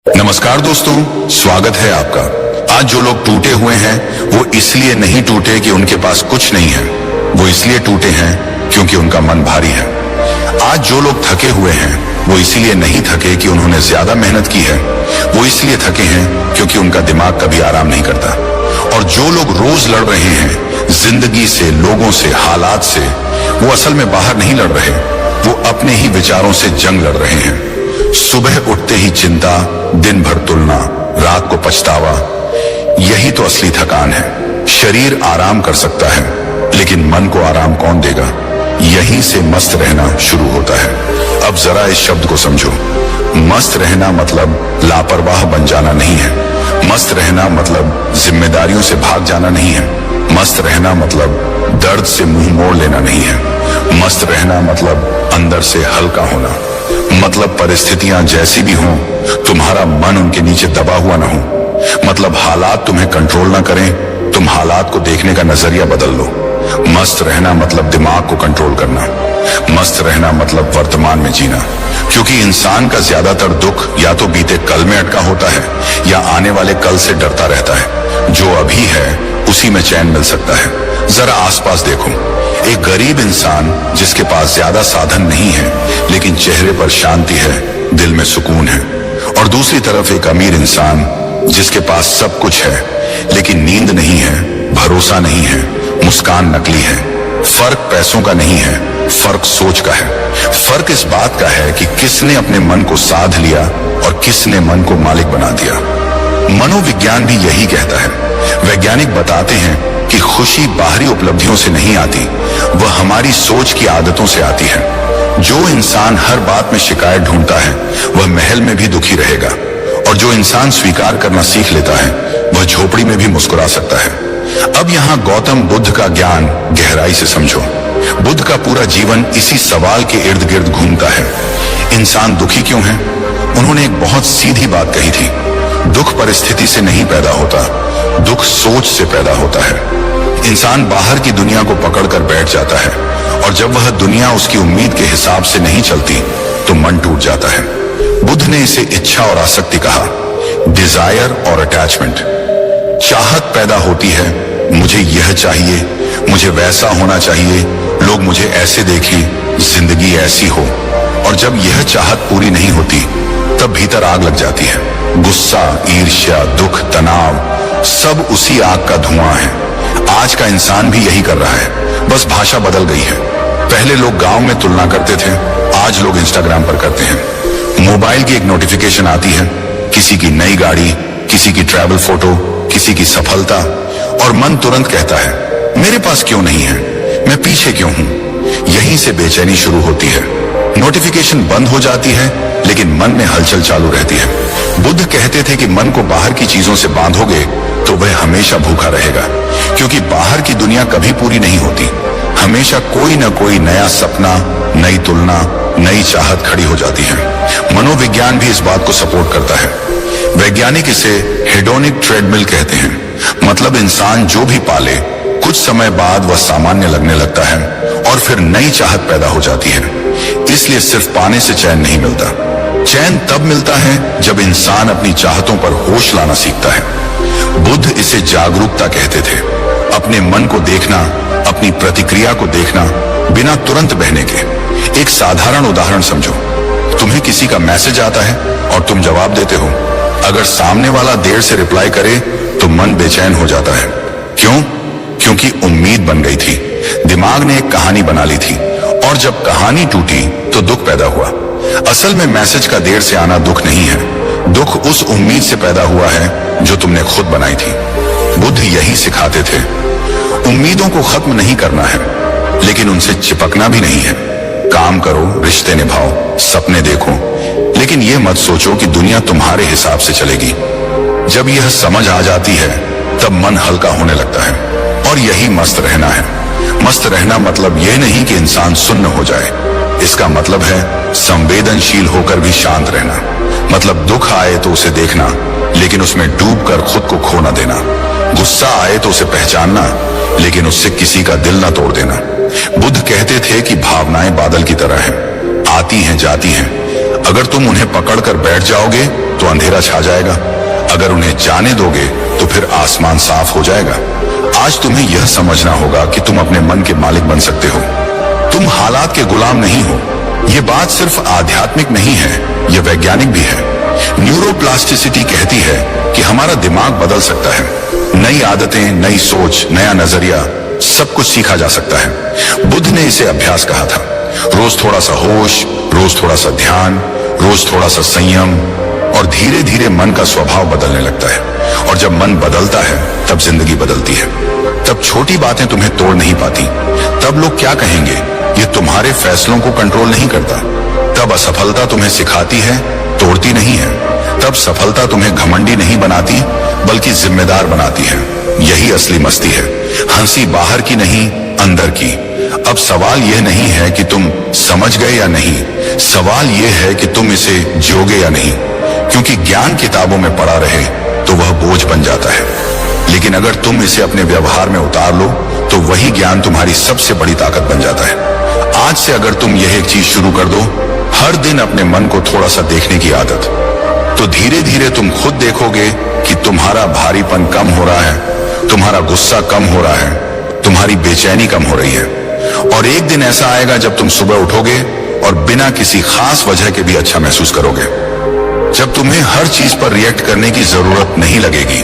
नमस्कार दोस्तों, स्वागत है आपका। आज जो लोग टूटे हुए हैं वो इसलिए नहीं टूटे कि उनके पास कुछ नहीं है, वो इसलिए टूटे हैं क्योंकि उनका मन भारी है। आज जो लोग थके हुए हैं वो इसलिए नहीं थके कि उन्होंने ज्यादा मेहनत की है, वो इसलिए थके हैं क्योंकि उनका दिमाग कभी आराम नहीं करता। और जो लोग रोज लड़ रहे हैं जिंदगी से, लोगों से, हालात से, वो असल में बाहर नहीं लड़ रहे, वो अपने ही विचारों से जंग लड़ रहे हैं। सुबह उठते ही चिंता, दिन भर तुलना, रात को पछतावा, यही तो असली थकान है। शरीर आराम कर सकता है लेकिन मन को आराम कौन देगा? यहीं से मस्त रहना शुरू होता है। अब जरा इस शब्द को समझो। मस्त रहना मतलब लापरवाह बन जाना नहीं है। मस्त रहना मतलब जिम्मेदारियों से भाग जाना नहीं है। मस्त रहना मतलब दर्द से मुंह मोड़ लेना नहीं है। मस्त रहना मतलब अंदर से हल्का होना, मतलब परिस्थितियां जैसी भी हों तुम्हारा मन उनके नीचे दबा हुआ ना हो। मतलब हालात तुम्हें कंट्रोल ना करें, तुम हालात को देखने का नजरिया बदल लो। मस्त रहना मतलब दिमाग को कंट्रोल करना। मस्त रहना मतलब वर्तमान में जीना, क्योंकि इंसान का ज्यादातर दुख या तो बीते कल में अटका होता है या आने वाले कल से डरता रहता है। जो अभी है उसी में चैन मिल सकता है। जरा आसपास देखो, एक गरीब इंसान जिसके पास ज्यादा साधन नहीं है लेकिन चेहरे पर शांति है, दिल में सुकून है। और दूसरी तरफ एक अमीर इंसान जिसके पास सब कुछ है लेकिन नींद नहीं है, भरोसा नहीं है, मुस्कान नकली है। फर्क पैसों का नहीं है, फर्क सोच का है। फर्क इस बात का है कि किसने अपने मन को साध लिया और किसने मन को मालिक बना दिया। मनोविज्ञान भी यही कहता है। वैज्ञानिक बताते हैं कि खुशी बाहरी उपलब्धियों से नहीं आती, वह हमारी सोच की आदतों से आती है। जो इंसान हर बात में शिकायत ढूंढता है वह महल में भी दुखी रहेगा, और जो इंसान स्वीकार करना सीख लेता है वह झोपड़ी में भी मुस्कुरा सकता है। अब यहाँ गौतम बुद्ध का ज्ञान गहराई से समझो। बुद्ध का पूरा जीवन इसी सवाल के इर्द गिर्द घूमता है, इंसान दुखी क्यों है? उन्होंने एक बहुत सीधी बात कही थी, दुख परिस्थिति से नहीं पैदा होता, दुख सोच से पैदा होता है। इंसान बाहर की दुनिया को पकड़कर बैठ जाता है और जब वह दुनिया उसकी उम्मीद के हिसाब से नहीं चलती तो मन टूट जाता है। बुद्ध ने इसे इच्छा और आसक्ति कहा, डिजायर और अटैचमेंट। चाहत पैदा होती है, मुझे यह चाहिए, मुझे वैसा होना चाहिए, लोग मुझे ऐसे देखें, जिंदगी ऐसी हो। और जब यह चाहत पूरी नहीं होती तब भीतर आग लग जाती है। गुस्सा, ईर्ष्या, दुख, तनाव, सब उसी आग का धुआं है। आज का इंसान भी यही कर रहा है, बस भाषा बदल गई है। पहले लोग गांव में तुलना करते थे, आज लोग इंस्टाग्राम पर करते हैं। मोबाइल की एक नोटिफिकेशन आती है, किसी की नई गाड़ी, किसी की ट्रैवल फोटो, किसी की सफलता, और मन तुरंत कहता है, मेरे पास क्यों नहीं है, मैं पीछे क्यों हूं? यहीं से बेचैनी शुरू होती है। नोटिफिकेशन बंद हो जाती है लेकिन मन में हलचल चालू रहती है। बुद्ध कहते थे कि मन को बाहर की चीजों से बांधोगे तो वह हमेशा भूखा रहेगा, क्योंकि बाहर की दुनिया कभी पूरी नहीं होती। हमेशा कोई ना कोई नया सपना, नई तुलना, नई चाहत खड़ी हो जाती है। मनोविज्ञान भी इस बात को सपोर्ट करता है। वैज्ञानिक इसे हेडोनिक ट्रेडमिल कहते हैं, मतलब इंसान जो भी पाले कुछ समय बाद वह सामान्य लगने लगता है और फिर नई चाहत पैदा हो जाती है। इसलिए सिर्फ पाने से चैन नहीं मिलता। चैन तब मिलता है जब इंसान अपनी चाहतों पर होश लाना सीखता है। बुद्ध इसे जागरूकता कहते थे, अपने मन को देखना, अपनी प्रतिक्रिया को देखना बिना तुरंत बहने के। एक साधारण उदाहरण समझो, तुम्हें किसी का मैसेज आता है और तुम जवाब देते हो। अगर सामने वाला देर से रिप्लाई करे तो मन बेचैन हो जाता है। क्यों? क्योंकि उम्मीद बन गई थी, दिमाग ने एक कहानी बना ली थी, और जब कहानी टूटी तो दुख पैदा हुआ। असल में मैसेज का देर से आना दुख नहीं है, दुख उस उम्मीद से पैदा हुआ है जो तुमने खुद बनाई थी। बुद्ध यही सिखाते थे, उम्मीदों को खत्म नहीं करना है लेकिन उनसे चिपकना भी नहीं है। काम करो, रिश्ते निभाओ, सपने देखो, लेकिन यह मत सोचो कि दुनिया तुम्हारे हिसाब से चलेगी। जब यह समझ आ जाती है तब मन हल्का होने लगता है, और यही मस्त रहना है। मस्त रहना मतलब यह नहीं कि इंसान सुन्न हो जाए, इसका मतलब है संवेदनशील होकर भी शांत रहना। मतलब दुख आए तो उसे देखना लेकिन उसमें डूबकर खुद को खो न देना। गुस्सा आए तो उसे पहचानना लेकिन उससे किसी का दिल न तोड़ देना। बुद्ध कहते थे कि भावनाएं बादल की तरह हैं, आती हैं जाती हैं, अगर तुम उन्हें पकड़कर बैठ जाओगे तो अंधेरा छा जाएगा, अगर उन्हें जाने दोगे तो फिर आसमान साफ हो जाएगा। आज तुम्हें यह समझना होगा कि तुम अपने मन के मालिक बन सकते हो, तुम हालात के गुलाम नहीं हो। यह बात सिर्फ आध्यात्मिक नहीं है, यह वैज्ञानिक भी है। न्यूरोप्लास्टिसिटी कहती है कि हमारा दिमाग बदल सकता है, नई आदतें, नई सोच, नया नजरिया, सब कुछ सीखा जा सकता है। बुद्ध ने इसे अभ्यास कहा था। रोज थोड़ा सा होश, रोज थोड़ा सा ध्यान, रोज थोड़ा सा संयम, और धीरे धीरे मन का स्वभाव बदलने लगता है। और जब मन बदलता है तब जिंदगी बदलती है। तब छोटी बातें तुम्हें तोड़ नहीं पाती। तब लोग क्या कहेंगे, ये तुम्हारे फैसलों को कंट्रोल नहीं करता। तब असफलता तुम्हें सिखाती है, तोड़ती नहीं है। तब सफलता तुम्हें घमंडी नहीं बनाती बल्कि जिम्मेदार बनाती है। यही असली मस्ती है, हंसी बाहर की नहीं, अंदर की। अब सवाल यह नहीं है कि तुम समझ गए या नहीं, सवाल यह है कि तुम इसे जियोगे या नहीं। क्योंकि ज्ञान किताबों में पड़ा रहे तो वह बोझ बन जाता है, लेकिन अगर तुम इसे अपने व्यवहार में उतार लो तो वही ज्ञान तुम्हारी सबसे बड़ी ताकत बन जाता है। आज से अगर तुम यह एक चीज शुरू कर दो, हर दिन अपने मन को थोड़ा सा देखने की आदत, तो धीरे धीरे तुम खुद देखोगे कि तुम्हारा भारीपन कम हो रहा है, तुम्हारा गुस्सा कम हो रहा है, तुम्हारी बेचैनी कम हो रही है। और एक दिन ऐसा आएगा जब तुम सुबह उठोगे और बिना किसी खास वजह के भी अच्छा महसूस करोगे। जब तुम्हें हर चीज पर रिएक्ट करने की जरूरत नहीं लगेगी,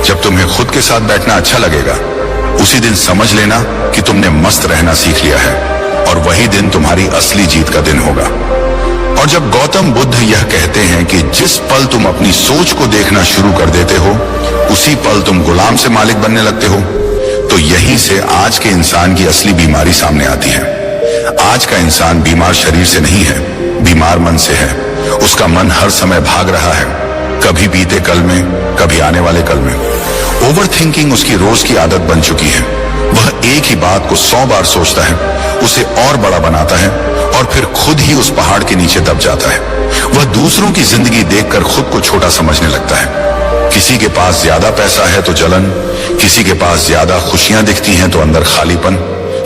जब तुम्हें खुद के साथ बैठना अच्छा लगेगा, उसी दिन समझ लेना कि तुमने मस्त रहना सीख लिया है। और वही दिन तुम्हारी असली जीत का दिन होगा। और जब गौतम बुद्ध यह कहते हैं कि जिस पल तुम अपनी सोच को देखना शुरू कर देते हो, उसी पल तुम गुलाम से मालिक बनने लगते हो, तो यहीं से आज के इंसान की असली बीमारी सामने आती है। आज का इंसान बीमार शरीर से नहीं है, बीमार मन से है। उसका मन हर समय भाग रहा है, कभी बीते कल में, कभी आने वाले कल में। ओवर थिंकिंग उसकी रोज की आदत बन चुकी है। वह एक ही बात को 100 बार सोचता है, उसे और बड़ा बनाता है और फिर खुद ही उस पहाड़ के नीचे दब जाता है। वह दूसरों की जिंदगी देखकर खुद को छोटा समझने लगता है। किसी के पास ज्यादा पैसा है तो जलन, किसी के पास ज्यादा खुशियां दिखती हैं तो अंदर खालीपन।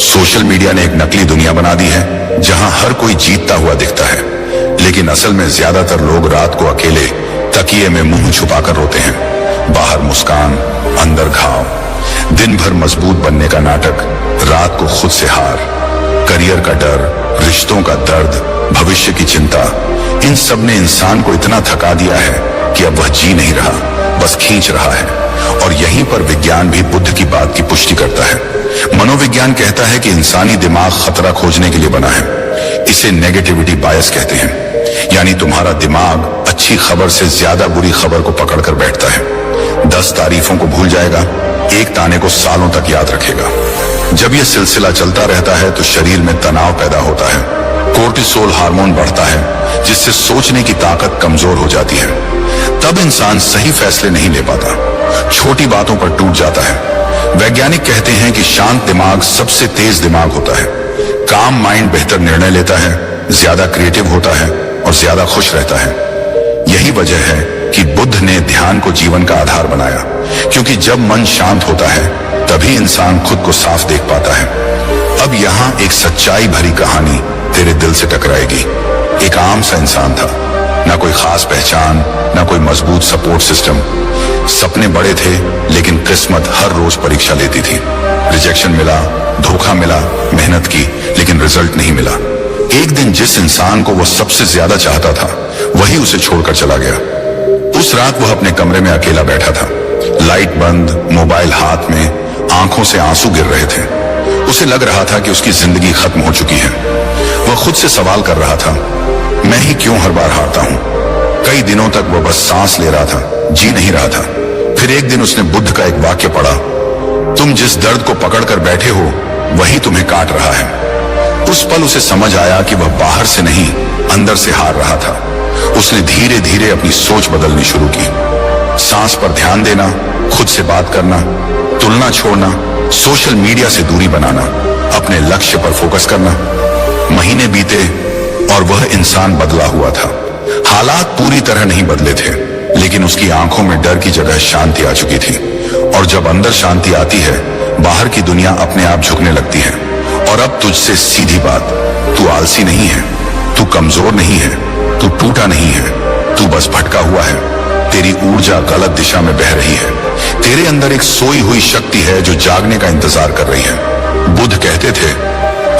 सोशल मीडिया ने एक नकली दुनिया बना दी है जहां हर कोई जीतता हुआ दिखता है, लेकिन असल में ज्यादातर लोग रात को अकेले तकिए में मुंह छुपाकर रोते हैं। बाहर मुस्कान, अंदर घाव। दिन भर मजबूत बनने का नाटक, रात को खुद से हार। करियर का डर, रिश्तों का दर्द, भविष्य की चिंता, इन सब ने इंसान को इतना थका दिया है कि अब वह जी नहीं रहा, बस खींच रहा है। और यहीं पर विज्ञान भी बुद्ध की बात की पुष्टि करता है। मनोविज्ञान कहता है कि इंसानी दिमाग खतरा खोजने के लिए बना है। इसे नेगेटिविटी बायस कहते हैं, यानी तुम्हारा दिमाग अच्छी खबर से ज्यादा बुरी खबर को पकड़कर बैठता है। 10 तारीफों को भूल जाएगा, एक ताने को सालों तक याद रखेगा। जब यह सिलसिला चलता रहता है तो शरीर में तनाव पैदा होता है, कोर्टिसोल हार्मोन बढ़ता है, जिससे सोचने की ताकत कमजोर हो जाती है। तब इंसान सही फैसले नहीं ले पाता, छोटी बातों पर टूट जाता है। वैज्ञानिक कहते हैं कि शांत दिमाग सबसे तेज दिमाग होता है। काम माइंड बेहतर निर्णय लेता है, ज्यादा क्रिएटिव होता है और ज्यादा खुश रहता है। यही वजह है कि बुद्ध ने ध्यान को जीवन का आधार बनाया, क्योंकि जब मन शांत होता है तभी इंसान खुद को साफ देख पाता है। अब यहाँ एक सच्चाई भरी कहानी तेरे दिल से टकराएगी। एक आम सा इंसान था, ना कोई खास पहचान, ना कोई मजबूत सपोर्ट सिस्टम। सपने बड़े थे, लेकिन किस्मत हर रोज परीक्षा लेती थी। रिजेक्शन मिला, धोखा मिला, मेहनत की, लेकिन रिजल्ट नहीं मिला। एक दिन जिस इंसान को वो सबसे ज्यादा चाहता था, वही उसे छोड़कर चला गया। उस रात वह अपने कमरे में अकेला बैठा था, लाइट बंद, मोबाइल हाथ में, आंखों से आंसू गिर रहे थे। उसे लग रहा था कि उसकी जिंदगी खत्म हो चुकी है। वह खुद से सवाल कर रहा था, मैं ही क्यों हर बार हारता हूं? कई दिनों तक वह बस सांस ले रहा था, जी नहीं रहा था। फिर एक दिन उसने बुद्ध का एक वाक्य पढ़ा, तुम जिस दर्द को पकड़कर बैठे हो वही तुम्हें काट रहा है। उस पल उसे समझ आया कि वह बाहर से नहीं, अंदर से हार रहा था। उसने धीरे धीरे अपनी सोच बदलनी शुरू की। सांस पर ध्यान देना, खुद से बात करना, तुलना छोड़ना, सोशल मीडिया से दूरी बनाना, अपने लक्ष्य पर फोकस करना। महीने बीते और वह इंसान बदला हुआ था। हालात पूरी तरह नहीं बदले थे, लेकिन उसकी आंखों में डर की जगह शांति आ चुकी थी। और जब अंदर शांति आती है, बाहर की दुनिया अपने आप झुकने लगती है। और अब तुझसे सीधी बात, तू आलसी नहीं है, तू कमजोर नहीं है, तू टूटा नहीं है, तू बस भटका हुआ है। तेरी ऊर्जा गलत दिशा में बह रही है। तेरे अंदर एक सोई हुई शक्ति है जो जागने का इंतजार कर रही है। बुद्ध कहते थे,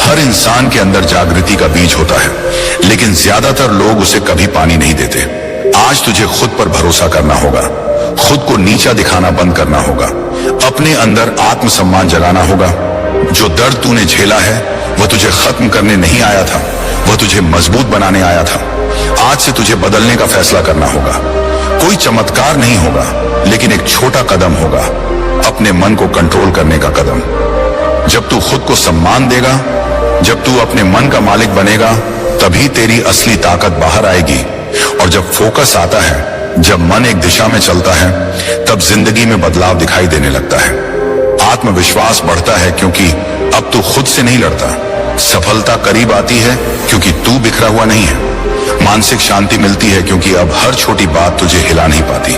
हर इंसान के अंदर जागृति का बीज होता है, लेकिन ज्यादातर लोग उसे कभी पानी नहीं देते। आज तुझे खुद पर भरोसा करना होगा, खुद को नीचा दिखाना बंद करना होगा, अपने अंदर आत्मसम्मान जगाना होगा। जो दर्द तूने झेला है वह तुझे खत्म करने नहीं आया था, वह तुझे मजबूत बनाने आया था। आज से तुझे बदलने का फैसला करना होगा। कोई चमत्कार नहीं होगा, लेकिन एक छोटा कदम होगा, अपने मन को कंट्रोल करने का कदम। जब तू खुद को सम्मान देगा, जब तू अपने मन का मालिक बनेगा, तभी तेरी असली ताकत बाहर आएगी। और जब फोकस आता है, जब मन एक दिशा में चलता है, तब जिंदगी में बदलाव दिखाई देने लगता है। आत्मविश्वास बढ़ता है क्योंकि अब तू खुद से नहीं लड़ता। सफलता करीब आती है क्योंकि तू बिखरा हुआ नहीं है। मानसिक शांति मिलती है क्योंकि अब हर छोटी बात तुझे हिला नहीं पाती।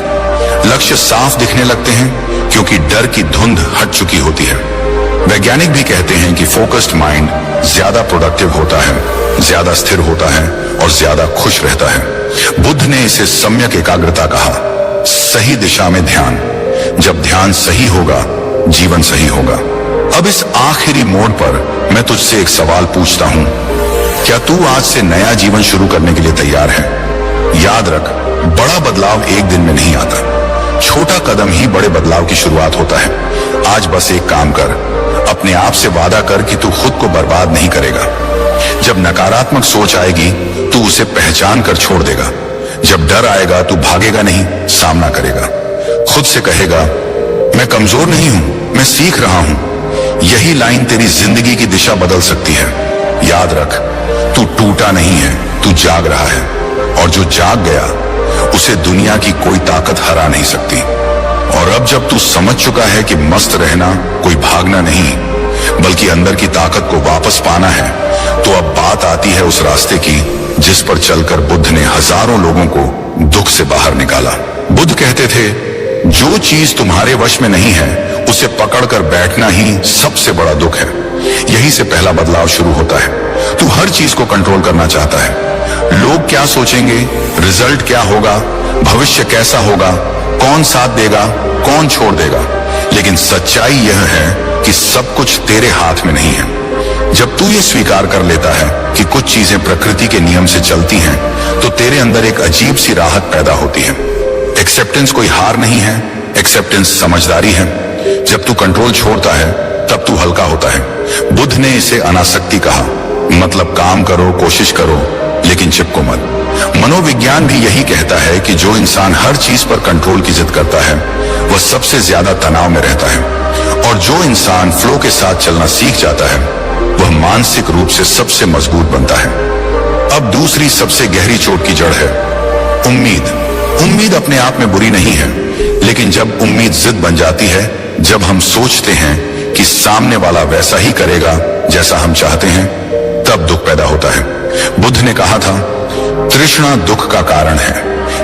लक्ष्य साफ दिखने लगते हैं क्योंकि डर की धुंध हट चुकी होती है। वैज्ञानिक भी कहते हैं कि फोकस्ड माइंड ज्यादा प्रोडक्टिव होता है, ज्यादा स्थिर होता है और ज्यादा खुश रहता है। बुद्ध ने इसे सम्यक एकाग्रता कहा, सही दिशा में ध्यान। जब ध्यान सही होगा, जीवन सही होगा। अब इस आखिरी मोड़ पर मैं तुझसे एक सवाल पूछता हूं, क्या तू आज से नया जीवन शुरू करने के लिए तैयार है? याद रख, बड़ा बदलाव एक दिन में नहीं आता, छोटा कदम ही बड़े बदलाव की शुरुआत होता है। आज बस एक काम कर, अपने आप से वादा कर कि तू खुद को बर्बाद नहीं करेगा। जब नकारात्मक सोच आएगी, तू उसे पहचान कर छोड़ देगा। जब डर आएगा, तू भागेगा नहीं, सामना करेगा। खुद से कहेगा, मैं कमजोर नहीं हूं, मैं सीख रहा हूं। यही लाइन तेरी जिंदगी की दिशा बदल सकती है। याद रख, तू टूटा नहीं है, तू जाग रहा है, और जो जाग गया उसे दुनिया की कोई ताकत हरा नहीं सकती। और अब जब तू समझ चुका है कि मस्त रहना कोई भागना नहीं, बल्कि अंदर की ताकत को वापस पाना है, तो अब बात आती है उस रास्ते की जिस पर चलकर बुद्ध ने हजारों लोगों को दुख से बाहर निकाला। बुद्ध कहते थे, जो चीज तुम्हारे वश में नहीं है उसे पकड़कर बैठना ही सबसे बड़ा दुख है। यही से पहला बदलाव शुरू होता है। तू हर चीज को कंट्रोल करना चाहता है। लोग क्या सोचेंगे, रिजल्ट क्या होगा, भविष्य कैसा होगा, कौन साथ देगा, कौन छोड़ देगा। लेकिन सच्चाई यह है कि सब कुछ तेरे हाथ में नहीं है। जब तू ये स्वीकार कर लेता है कि कुछ चीजें प्रकृति के नियम से चलती हैं, तो तेरे अंदर एक अजीब सी राहत पैदा होती है। एक्सेप्टेंस कोई हार नहीं है, एक्सेप्टेंस समझदारी है। जब तू कंट्रोल छोड़ता है, तब तू हल्का होता है। बुद्ध ने इसे अनासक्ति कहा, मतलब काम करो, कोशिश करो, लेकिन चिपको मत। मनोविज्ञान भी यही कहता है कि जो इंसान हर चीज पर कंट्रोल की जिद करता है, वह सबसे ज्यादा तनाव में रहता है। और जो इंसान फ्लो के साथ चलना सीख जाता है, वह मानसिक रूप से सबसे मजबूत बनता है। अब दूसरी सबसे गहरी चोट की जड़ है उम्मीद। उम्मीद अपने आप में बुरी नहीं है, लेकिन जब उम्मीद जिद बन जाती है, जब हम सोचते हैं कि सामने वाला वैसा ही करेगा जैसा हम चाहते हैं, तब दुख पैदा होता है। बुद्ध ने कहा था, तृष्णा दुख का कारण है,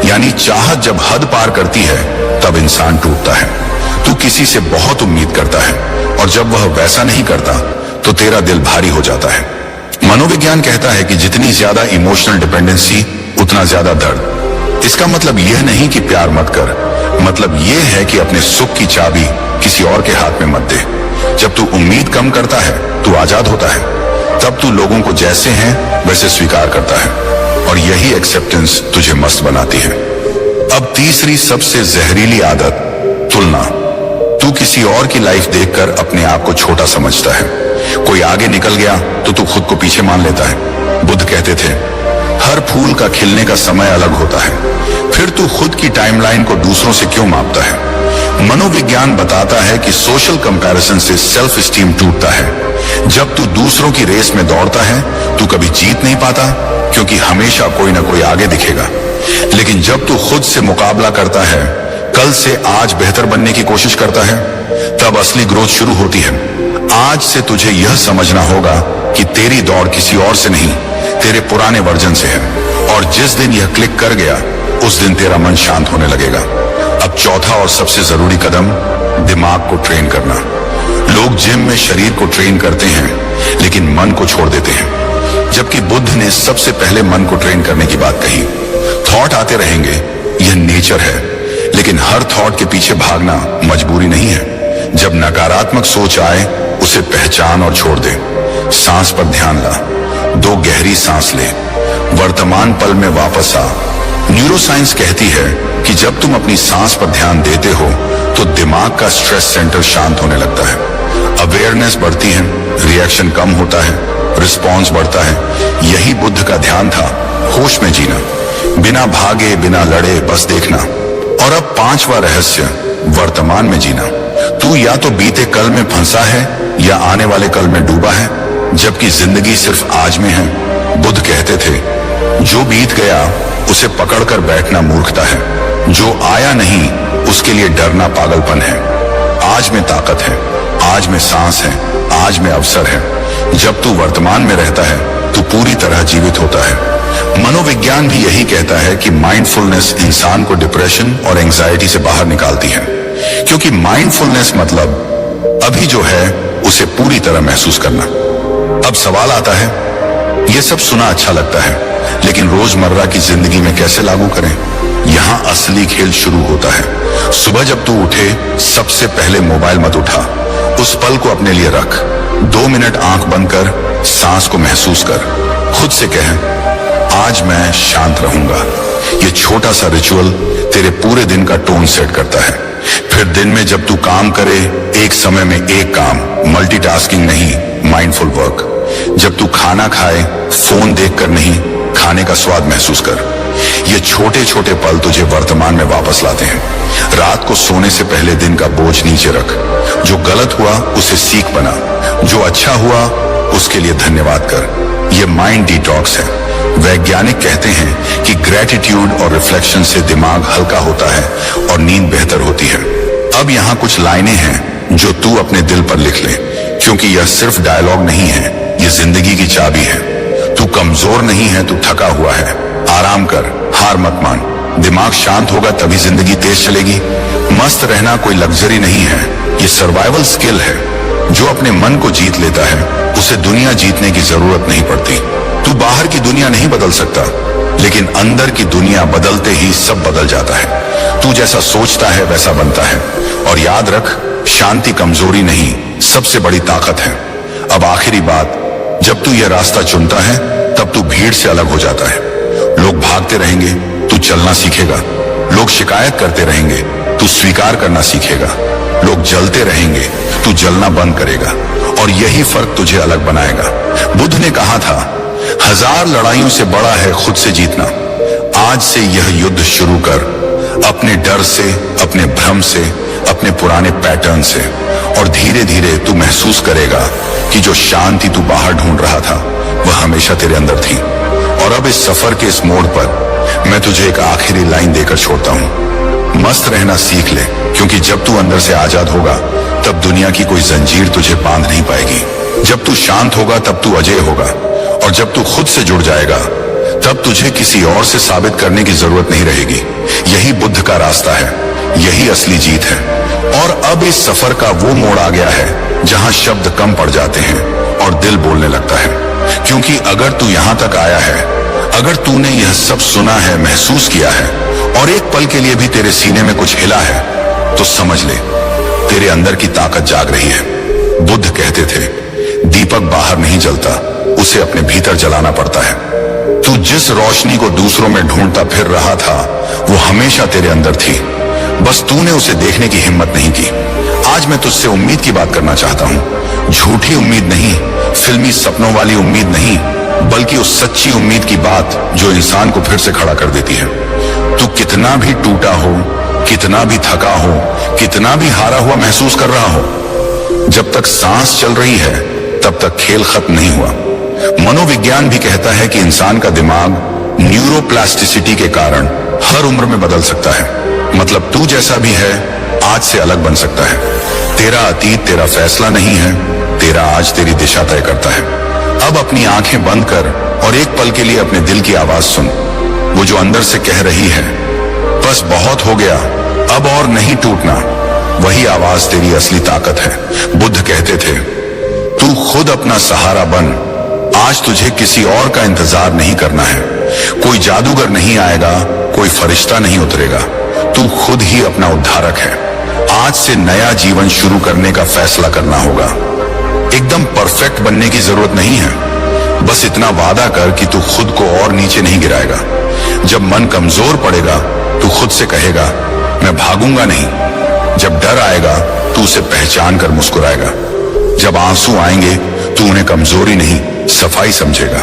यानी चाहत जब हद पार करती है, तब इंसान टूटता है। तू किसी से बहुत उम्मीद करता है, और जब वह वैसा नहीं करता, तो तेरा दिल भारी हो जाता है। मनोविज्ञान कहता है कि जितनी ज्यादा इमोशनल डिपेंडेंसी, उतना ज्यादा दर्द। इसका मतलब यह नहीं कि प्यार मत कर, मतलब यह है कि अपने सुख की चाबी किसी और के हाथ में मत दे। जब तू उम्मीद कम करता है, तू आजाद होता है। तब तू लोगों को जैसे हैं वैसे स्वीकार करता है, और यही एक्सेप्टेंस तुझे मस्त बनाती है। अब तीसरी सबसे जहरीली आदत, तुलना। तू किसी और की लाइफ देखकर अपने आप को छोटा समझता है। कोई आगे निकल गया तो तू खुद को पीछे मान लेता है। बुद्ध कहते थे, हर फूल का खिलने का समय अलग होता है, फिर तू खुद की टाइमलाइन को दूसरों से क्यों मापता है? मनोविज्ञान बताता है कि सोशल कंपैरिजन से सेल्फ एस्टीम टूटता है। जब तू दूसरों की रेस में दौड़ता है, तू कभी जीत नहीं पाता, क्योंकि हमेशा कोई ना कोई आगे दिखेगा। लेकिन जब तू खुद से मुकाबला करता है, कल से आज बेहतर बनने की कोशिश करता है, तब असली ग्रोथ शुरू होती है। आज से तुझे यह समझना होगा कि तेरी दौड़ किसी और से नहीं, तेरे पुराने वर्जन से है। और जिस दिन यह क्लिक कर गया, उस दिन तेरा मन शांत होने लगेगा। अब चौथा और सबसे जरूरी कदम, दिमाग को ट्रेन करना। लोग जिम में शरीर को ट्रेन करते हैं, लेकिन मन को छोड़ देते हैं। जबकि बुद्ध ने सबसे पहले मन को ट्रेन करने की बात कही। थॉट आते रहेंगे, यह नेचर है, लेकिन हर थॉट के पीछे भागना मजबूरी नहीं है। जब नकारात्मक सोच आए उसे पहचान और छोड़ दे। सांस पर ध्यान ला, 2 गहरी सांस ले, वर्तमान पल में वापस आ। न्यूरोसाइंस कहती है कि जब तुम अपनी सांस पर ध्यान देते हो तो दिमाग का स्ट्रेस सेंटर शांत होने लगता है, अवेयरनेस बढ़ती है, रिएक्शन कम होता है, रिस्पॉन्स बढ़ता है। यही बुद्ध का ध्यान था, होश में जीना, बिना भागे बिना लड़े बस देखना। और अब 5वां रहस्य, वर्तमान में जीना। तू या तो बीते कल में फंसा है या आने वाले कल में डूबा है, जबकि जिंदगी सिर्फ आज में है। बुद्ध कहते थे, जो बीत गया उसे पकड़कर बैठना मूर्खता है, जो आया नहीं उसके लिए डरना पागलपन है। आज में ताकत है, आज में सांस है, आज में अवसर है। जब तू वर्तमान में रहता है तू पूरी तरह जीवित होता है। मनोविज्ञान भी यही कहता है कि माइंडफुलनेस इंसान को डिप्रेशन और एंजाइटी से बाहर निकालती है, क्योंकि माइंडफुलनेस मतलब अभी जो है उसे पूरी तरह महसूस करना। अब सवाल आता है, यह सब सुना अच्छा लगता है, लेकिन रोजमर्रा की जिंदगी में कैसे लागू करें? यहां असली खेल शुरू होता है। सुबह जब तू उठे सबसे पहले मोबाइल मत उठा, उस पल को अपने लिए रख। 2 मिनट आंख बंद कर, सांस को महसूस कर, खुद से कह, आज मैं शांत रहूंगा। ये छोटा सा रिचुअल तेरे पूरे दिन का टोन सेट करता है। फिर दिन में जब तू काम करे, एक समय में एक काम, मल्टीटास्किंग नहीं, माइंडफुल वर्क। जब तू खाना खाए, फोन देखकर नहीं, खाने का स्वाद महसूस कर। ये छोटे छोटे पल तुझे वर्तमान में वापस लाते हैं। रात को सोने से पहले दिन का बोझ नीचे रख। जो गलत हुआ उसे सीख बना, जो अच्छा हुआ उसके लिए धन्यवाद कर। ये माइंड डिटॉक्स है। वैज्ञानिक कहते हैं कि ग्रेटिट्यूड और रिफ्लेक्शन से दिमाग हल्का होता है और नींद बेहतर होती है। अब यहाँ कुछ लाइनें हैं जो तू अपने दिल पर लिख ले, क्योंकि यह सिर्फ डायलॉग नहीं है, यह जिंदगी की चाबी है। तू कमजोर नहीं है, तू थका हुआ है। आराम कर, हार मत मान। दिमाग शांत होगा तभी जिंदगी तेज चलेगी। मस्त रहना कोई लग्जरी नहीं है, ये सर्वाइवल स्किल है। जो अपने मन को जीत लेता है उसे दुनिया जीतने की जरूरत नहीं पड़ती। तू बाहर की दुनिया नहीं बदल सकता, लेकिन अंदर की दुनिया बदलते ही सब बदल जाता है। तू जैसा सोचता है वैसा बनता है। और याद रख, शांति कमजोरी नहीं, सबसे बड़ी ताकत है। अब आखिरी बात, जब तू यह रास्ता चुनता है तब तू भीड़ से अलग हो जाता है। लोग भागते रहेंगे, तू चलना सीखेगा। लोग शिकायत करते रहेंगे, तू स्वीकार करना सीखेगा। लोग जलते रहेंगे, तू जलना बंद करेगा। और यही फर्क तुझे अलग बनाएगा। बुद्ध ने कहा था, 1000 लड़ाइयों से बड़ा है खुद से जीतना। आज से यह युद्ध शुरू कर, अपने डर से, अपने भ्रम से, अपने पुराने पैटर्न से। और धीरे धीरे तू महसूस करेगा कि जो शांति तू बाहर ढूंढ रहा था वह हमेशा तेरे अंदर थी। और अब इस सफर के इस मोड़ पर मैं तुझे एक आखिरी लाइन देकर छोड़ता हूं। मस्त रहना सीख ले, क्योंकि जब तू अंदर से आजाद होगा तब दुनिया की कोई जंजीर तुझे बांध नहीं पाएगी। जब तू शांत होगा तब तू अजय होगा। और जब तू खुद से जुड़ जाएगा तब तुझे किसी और से साबित करने की जरूरत नहीं रहेगी। यही बुद्ध का रास्ता है, यही असली जीत है। और अब इस सफर का वो मोड़ आ गया है जहां शब्द कम पड़ जाते हैं और दिल बोलने लगता है। क्योंकि अगर तू यहां तक आया है, अगर तूने यह सब सुना है, महसूस किया है, और एक पल के लिए भी तेरे सीने में कुछ हिला है, तो समझ ले, तेरे अंदर की ताकत जाग रही है। बुद्ध कहते थे, दीपक बाहर नहीं जलता, उसे अपने भीतर जलाना पड़ता है। तू जिस रोशनी को दूसरों में ढूंढता फिर रहा था वो हमेशा तेरे अंदर थी, बस तूने उसे देखने की हिम्मत नहीं की। आज मैं तुझसे उम्मीद की बात करना चाहता हूं। झूठी उम्मीद नहीं, फिल्मी सपनों वाली उम्मीद नहीं, बल्कि उस सच्ची उम्मीद की बात जो इंसान को फिर से खड़ा कर देती है। तू कितना भी टूटा हो, कितना भी थका हो, कितना भी हारा हुआ महसूस कर रहा हो, जब तक सांस चल रही है तब तक खेल खत्म नहीं हुआ। मनोविज्ञान भी कहता है कि इंसान का दिमाग न्यूरोप्लास्टिसिटी के कारण हर उम्र में बदल सकता है। मतलब तू जैसा भी है आज से अलग बन सकता है। तेरा अतीत तेरा फैसला नहीं है, तेरा आज तेरी दिशा तय करता है। अब अपनी आंखें बंद कर और एक पल के लिए अपने दिल की आवाज सुन, वो जो अंदर से कह रही है, बस बहुत हो गया, अब और नहीं टूटना। वही आवाज तेरी असली ताकत है। बुद्ध कहते थे, तू खुद अपना सहारा बन, आज तुझे किसी और का इंतजार नहीं करना है। कोई जादूगर नहीं आएगा, कोई फरिश्ता नहीं उतरेगा, तू खुद ही अपना उद्धारक है। आज से नया जीवन शुरू करने का फैसला करना होगा। एकदम परफेक्ट बनने की जरूरत नहीं है, बस इतना वादा कर कि तू खुद को और नीचे नहीं गिराएगा। जब मन कमजोर पड़ेगा तू खुद से कहेगा मैं भागूंगा नहीं। जब डर आएगा तू उसे पहचान कर मुस्कुराएगा। जब आंसू आएंगे तू उन्हें कमजोरी नहीं सफाई समझेगा।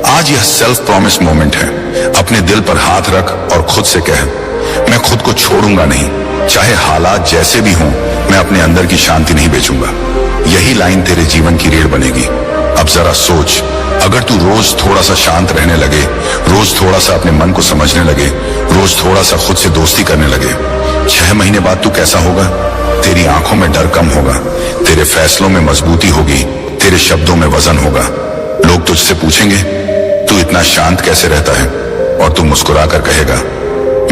आज यह सेल्फ प्रॉमिस मोमेंट है। अपने दिल पर हाथ रख और खुद से कह मैं खुद को छोड़ूंगा नहीं, चाहे हालात जैसे भी हों, मैं अपने अंदर की शांति नहीं बेचूंगा। यही लाइन तेरे जीवन की रीढ़ बनेगी। अब जरा सोच, अगर तू रोज थोड़ा सा शांत रहने लगे, रोज थोड़ा सा अपने मन को समझने लगे, रोज थोड़ा सा खुद से दोस्ती करने लगे, 6 महीने बाद तू कैसा होगा? तेरी आंखों में डर कम होगा, तेरे फैसलों में मजबूती होगी, तेरे शब्दों में वजन होगा। लोग तुझसे पूछेंगे तू इतना शांत कैसे रहता है, और तू मुस्कुरा कर कहेगा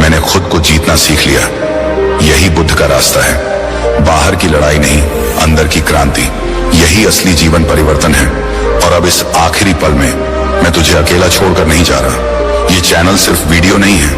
मैंने खुद को जीतना सीख लिया। यही बुद्ध का रास्ता है, बाहर की लड़ाई नहीं, अंदर की क्रांति। यही असली जीवन परिवर्तन है। और अब इस आखिरी पल में मैं तुझे अकेला छोड़कर नहीं जा रहा। ये चैनल सिर्फ वीडियो नहीं है,